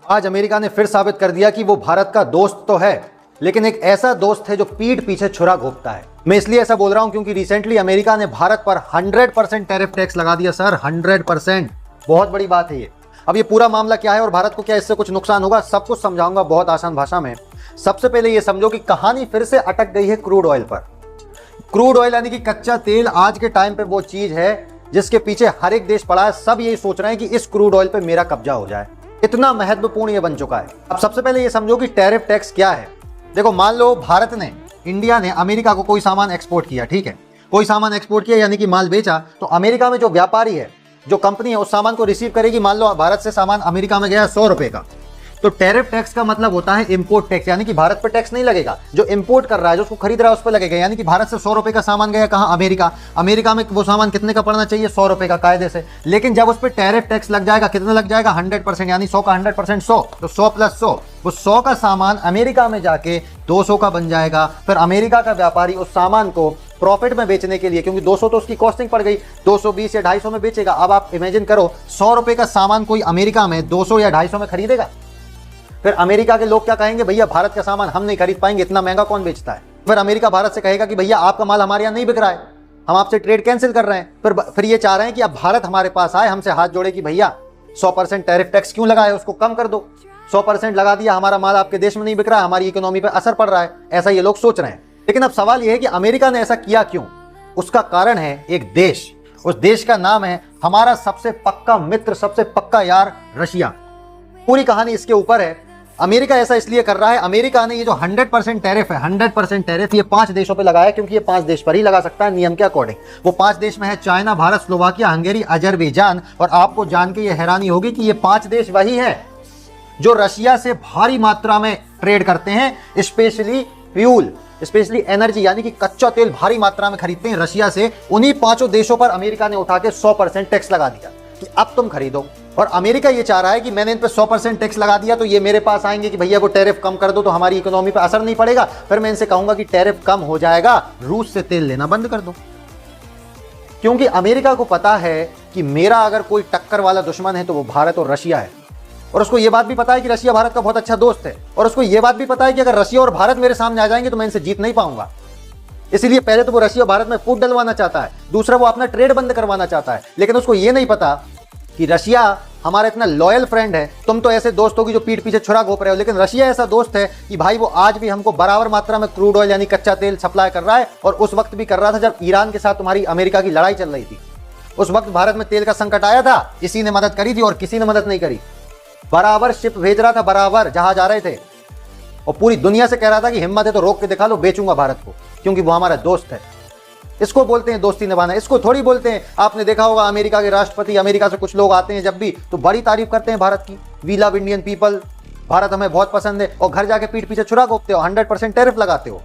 आज अमेरिका ने फिर साबित कर दिया कि वो भारत का दोस्त तो है, लेकिन एक ऐसा दोस्त है जो पीठ पीछे छुरा घोंपता है। मैं इसलिए ऐसा बोल रहा हूं क्योंकि रिसेंटली अमेरिका ने भारत पर 100% टैरिफ टैक्स लगा दिया सर, 100%। बहुत बड़ी बात है ये। अब ये पूरा मामला क्या है और भारत को क्या इससे कुछ नुकसान होगा, सब कुछ समझाऊंगा बहुत आसान भाषा में। सबसे पहले ये समझो कि कहानी फिर से अटक गई है क्रूड ऑयल पर। क्रूड ऑयल यानी कि कच्चा तेल आज के टाइम पे वो चीज है जिसके पीछे हर एक देश पड़ा है। सब यही सोच रहे हैं कि इस क्रूड ऑयल पे मेरा कब्जा हो जाए, इतना महत्वपूर्ण ये बन चुका है। अब सबसे पहले ये समझो कि टैरिफ टैक्स क्या है। देखो, मान लो भारत ने, इंडिया ने अमेरिका को कोई सामान एक्सपोर्ट किया, ठीक है, कोई सामान एक्सपोर्ट किया यानी कि माल बेचा, तो अमेरिका में जो व्यापारी है, जो कंपनी है, उस सामान को रिसीव करेगी। मान लो भारत से सामान अमेरिका में गया 100 रुपए का, तो टैरिफ टैक्स का मतलब होता है इंपोर्ट टैक्स, यानी कि भारत पर टैक्स नहीं लगेगा, जो इंपोर्ट कर रहा है, जो उसको खरीद रहा है उस पर लगेगा। यानी कि भारत से 100 रुपए का सामान गया कहाँ, अमेरिका, अमेरिका में वो सामान कितने का पड़ना चाहिए, 100 रुपए का कायदे से। लेकिन जब उस पर टैरिफ टैक्स लग जाएगा, कितना लग जाएगा, 100%, यानी 100 का 100% 100, तो 100 + 100, वो 100 का सामान अमेरिका में जाके 200 का बन जाएगा। फिर अमेरिका का व्यापारी उस सामान को प्रॉफिट में बेचने के लिए, क्योंकि 200 तो उसकी कॉस्टिंग पड़ गई, 220 या 250 में बेचेगा। अब आप इमेजिन करो, 100 रुपए का सामान कोई अमेरिका में 200 या 250 में खरीदेगा। फिर अमेरिका के लोग क्या कहेंगे, भैया भारत का सामान हम नहीं खरीद पाएंगे, इतना महंगा कौन बेचता है। फिर अमेरिका भारत से कहेगा कि भैया आपका माल हमारे यहाँ नहीं बिक रहा है, हम आपसे ट्रेड कैंसिल कर रहे हैं। फिर ये चाह रहे हैं कि अब भारत हमारे पास आए, हमसे हाथ जोड़े कि भैया 100% टैरिफ टैक्स क्यों लगाया, उसको कम कर दो। 100% लगा दिया, हमारा माल आपके देश में नहीं बिक रहा है, हमारी इकोनॉमी पर असर पड़ रहा है, ऐसा ये लोग सोच रहे हैं। लेकिन अब सवाल यह है कि अमेरिका ने ऐसा किया क्यों। उसका कारण है एक देश, उस देश का नाम है हमारा सबसे पक्का मित्र, सबसे पक्का यार, रशिया। पूरी कहानी इसके ऊपर है। अमेरिका ऐसा इसलिए कर रहा है, अमेरिका ने ये जो 100% टैरिफ है, 100% टैरिफ ये 5 देशों पे लगाया, क्योंकि ये 5 देश पर ही लगा सकता है नियम के अकॉर्डिंग। वो 5 देश में है China, Bharat, Slovakia, Hungary, Azerbaijan. और आपको जान के ये हैरानी होगी कि ये 5 देश वही हैं जो रशिया से भारी मात्रा में ट्रेड करते हैं, स्पेशली फ्यूल, स्पेशली एनर्जी, यानी कि कच्चा तेल भारी मात्रा में खरीदते हैं रशिया से। उन्हीं 5 देशों पर अमेरिका ने उठा के 100% टैक्स लगा दिया कि अब तुम खरीदो। और अमेरिका ये चाह रहा है कि मैंने इन पे 100% टैक्स लगा दिया, तो ये मेरे पास आएंगे कि भैया वो टैरिफ कम कर दो, तो हमारी इकोनॉमी पे असर नहीं पड़ेगा। फिर मैं इनसे कहूंगा कि टैरिफ कम हो जाएगा, रूस से तेल लेना बंद कर दो। क्योंकि अमेरिका को पता है कि मेरा अगर कोई टक्कर वाला दुश्मन है तो वो भारत और रशिया है। और उसको ये बात भी पता है कि रशिया भारत का बहुत अच्छा दोस्त है। और उसको ये बात भी पता है कि अगर रशिया और भारत मेरे सामने आ जाएंगे तो मैं इनसे जीत नहीं पाऊंगा। इसलिए पहले तो वो रशिया और भारत में फूट डलवाना चाहता है, दूसरा वो अपना ट्रेड बंद करवाना चाहता है। लेकिन उसको ये नहीं पता कि रशिया हमारा इतना लॉयल फ्रेंड है। तुम तो ऐसे दोस्त हो कि जो पीठ पीछे छुरा घोंप रहे हो, लेकिन रशिया ऐसा दोस्त है कि भाई वो आज भी हमको बराबर मात्रा में क्रूड ऑयल यानी कच्चा तेल सप्लाई कर रहा है। और उस वक्त भी कर रहा था जब ईरान के साथ तुम्हारी अमेरिका की लड़ाई चल रही थी। उस वक्त भारत में तेल का संकट आया था, किसी ने मदद करी थी और किसी ने मदद नहीं करी। बराबर शिप भेज रहा था, बराबर जहाज आ रहे थे, और पूरी दुनिया से कह रहा था कि हिम्मत है तो रोक के दिखा लो, बेचूंगा भारत को, क्योंकि वो हमारा दोस्त है। इसको बोलते हैं दोस्ती निभाना, इसको थोड़ी बोलते हैं। आपने देखा होगा अमेरिका के राष्ट्रपति, अमेरिका से कुछ लोग आते हैं जब भी, तो बड़ी तारीफ करते हैं भारत की, we love Indian people, Bharat हमें बहुत पसंद है, और घर जाके पीठ पीछे छुरा घोंपते हो, 100% टैरिफ लगाते हो।